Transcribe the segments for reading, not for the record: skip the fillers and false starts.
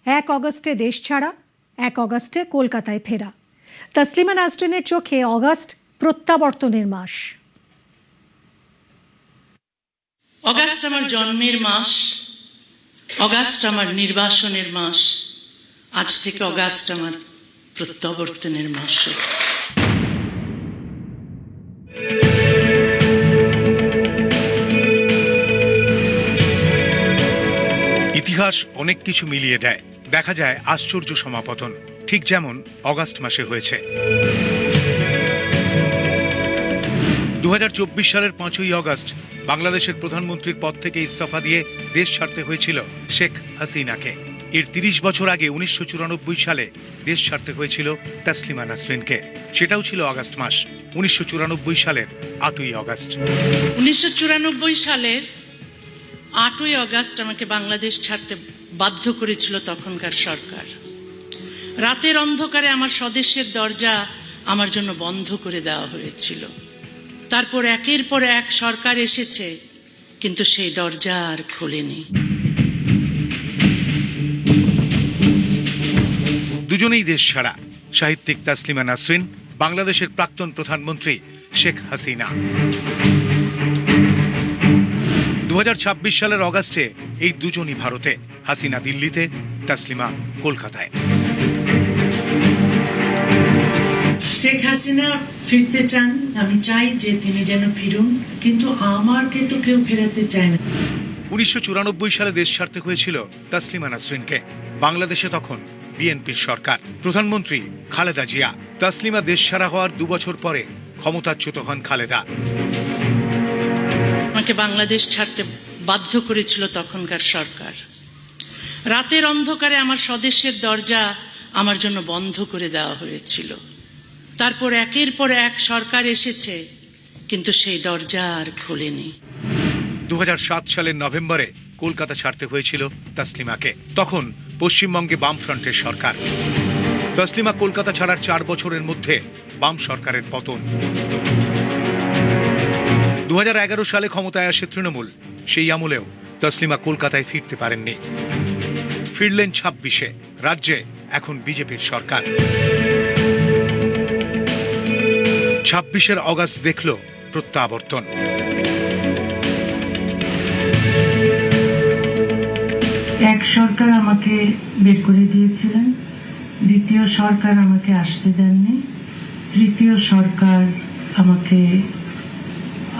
1 অগস্টে দেশ ছাড়া, 1 অগস্টে কলকাতায় ফেরা। তসলিমা নাসরিনের চোখে অগস্ট প্রত্যাবর্তনের মাস। অগাস্ট আমার জন্মের মাস, অগাস্ট আমার নির্বাসনের মাস। আজ থেকে অগাস্ট আমার প্রত্যাবর্তনের মাস। ইতিহাস অনেক কিছু মিলিয়ে দেয়, দেখা যায় আশ্চর্য সমাপতন, ঠিক যেমন অগাস্ট মাসে হয়েছে। 2024 সালের 5ই অগস্ট বাংলাদেশের প্রধানমন্ত্রীর পদ থেকে ইস্তফা দিয়ে দেশ ছাড়তে হয়েছিল শেখ হাসিনাকে। এর 30 বছর আগে 1994 সালে দেশ ছাড়তে হয়েছিল তসলিমা নাসরিনকে। সেটাও ছিল অগাস্ট মাস, 1994 সালের 8ই অগস্ট। 1994 সালের 8ই অগস্ট আমাকে বাংলাদেশ ছাড়তে বাধ্য করেছিল তখনকার সরকার। রাতের অন্ধকারে আমার স্বদেশের দরজা আমার জন্য বন্ধ করে দেওয়া হয়েছিল। তারপর একের পর এক সরকার এসেছে, কিন্তু সেই দরজা আর খোলেনি। দুজনেই দেশ ছাড়া, সাহিত্যিক তসলিমা নাসরিন, বাংলাদেশের প্রাক্তন প্রধানমন্ত্রী শেখ হাসিনা। 2026 সালের অগাস্টে এই দুজনই ভারতে, হাসিনা দিল্লিতে, তসলিমা কলকাতায়। শেখ হাসিনা ফিরতে চান, আমি চাই যে তিনি যেন ফিরুন, কিন্তু আমাকে তো কেউ ফেরাতে চায় না। 1994 সালে দেশ ছাড়তে হয়েছিল তসলিমা নাসরিনকে। বাংলাদেশে তখন বিএনপির সরকার, প্রধানমন্ত্রী খালেদা জিয়া। তসলিমা দেশ ছাড়া হওয়ার 2 বছর পরে ক্ষমতাচ্যুত হন খালেদা। আমাকে বাংলাদেশ ছাড়তে বাধ্য করেছিল তখনকার সরকার। রাতের অন্ধকারে আমার স্বদেশের দরজা আমার জন্য বন্ধ করে দেওয়া হয়েছিল। তারপর একের পর এক সরকার এসেছে, কিন্তু সেই দরজা আর খোলেনি। 2007 সালের নভেম্বরে কলকাতা ছাড়তে হয়েছিল তসলিমাকে। তখন পশ্চিমবঙ্গে বামফ্রন্টের সরকার। তসলিমা কলকাতা ছাড়ার 4 বছরের মধ্যে বাম সরকারের পতন। 2011 সালে ক্ষমতায় আসে তৃণমূল। সেই আমলেও তসলিমা কলকাতায় ফিরতে পারেননি। ফিরলেন 26-এ। রাজ্যে এখন বিজেপির সরকার। 26-এর অগাস্ট দেখল প্রত্যাবর্তন। এক সরকার আমাকে বের করে দিয়েছিলেন, দ্বিতীয় সরকার আমাকে আসতে দেননি, তৃতীয় সরকার আমাকে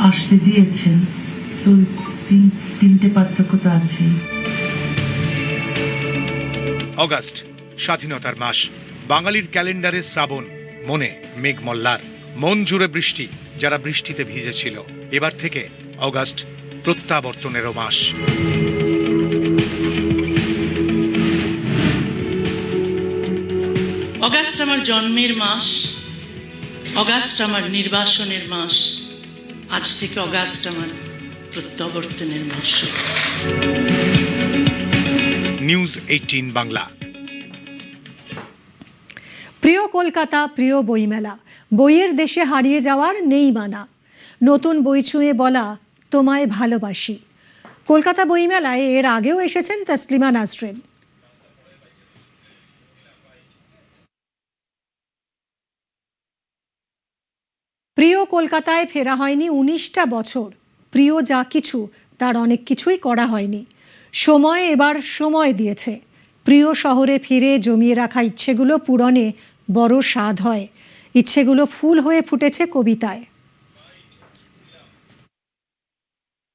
আসতে দিয়েছেন। তো তিনটে পার্থক্য তো আছে। অগাস্ট স্বাধীনতার মাস। বাঙালির ক্যালেন্ডারে শ্রাবণ, মনে মেঘমল্লার, মন জুড়ে বৃষ্টি, যারা বৃষ্টিতে ভিজেছিল। এবার থেকে অগাস্ট প্রত্যাবর্তনেরও মাস। অগাস্ট আমার জন্মের মাস, অগাস্ট আমার নির্বাসনের মাস। আজ থেকে অগাস্ট আমার প্রত্যাবর্তনের মাস। নিউজ 18 বাংলা। প্রিয় কলকাতা, প্রিয় বইমেলা, বইয়ের দেশে হারিয়ে যাওয়ার নেই মানা। নতুন বই ছুঁয়ে বলা, তোমায় ভালোবাসি। কলকাতা বইমেলায় এর আগেও এসেছেন তসলিমা নাসরিন। প্রিয় কলকাতায় ফেরা হয়নি 19টা বছর। প্রিয় যা কিছু, তার অনেক কিছুই করা হয়নি। সময় এবার সময় দিয়েছে। প্রিয় শহরে ফিরে জমিয়ে রাখা ইচ্ছেগুলো পূরণে বড় স্বাদ হয়। ইচ্ছেগুলো ফুল হয়ে ফুটেছে কবিতায়।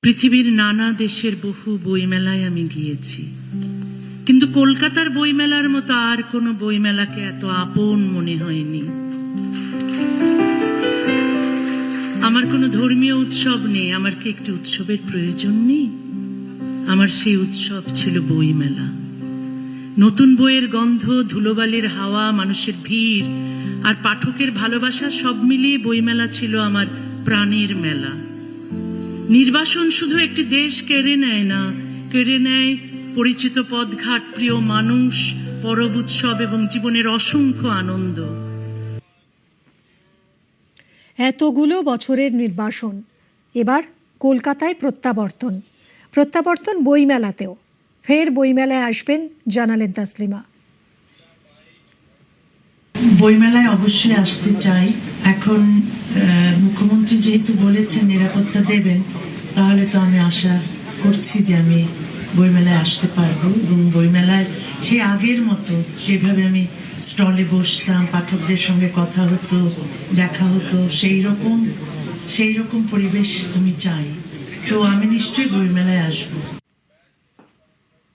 পৃথিবীর নানা দেশের বহু বইমেলায় আমি গিয়েছি, কিন্তু কলকাতার বইমেলার মতো আর কোনো বইমেলাকে এত আপন মনে হয়নি। আমার কোনো ধর্মীয় উৎসব নেই, আমার কি একটি উৎসবের প্রয়োজন নেই? আমার সেই উৎসব ছিল বইমেলা। নতুন বইয়ের গন্ধ, ধুলোবালির হাওয়া, মানুষের ভিড় আর পাঠকের ভালোবাসা সব মিলিয়ে বইমেলা ছিল আমার প্রাণের মেলা। নির্বাসন শুধু একটি দেশ কেড়ে নেয় না, কেড়ে নেয় পরিচিত পথঘাট, প্রিয় মানুষ, পরব উৎসব এবং জীবনের অসংখ্য আনন্দ। এতগুলো বছরের নির্বাসন, এবার কলকাতায় প্রত্যাবর্তন। প্রত্যাবর্তন বইমেলাতেও। ফের বইমেলায় আসবেন জানালেন তাসলিমা। বইমেলায় অবশ্যই আসতে চাই। এখন মুখ্যমন্ত্রী যেহেতু বলেছেন নিরাপত্তা দেবেন, তাহলে তো আমি আশা করছি যে আমি বইমেলায় আসতে পারবো এবং বইমেলায় সেই আগের মতো যেভাবে আমি স্টলে বসতাম, পাঠকদের সঙ্গে কথা হতো, দেখা হতো, সেই রকম পরিবেশ আমি চাই। তো আমি নিশ্চয়ই বইমেলায় আসবো।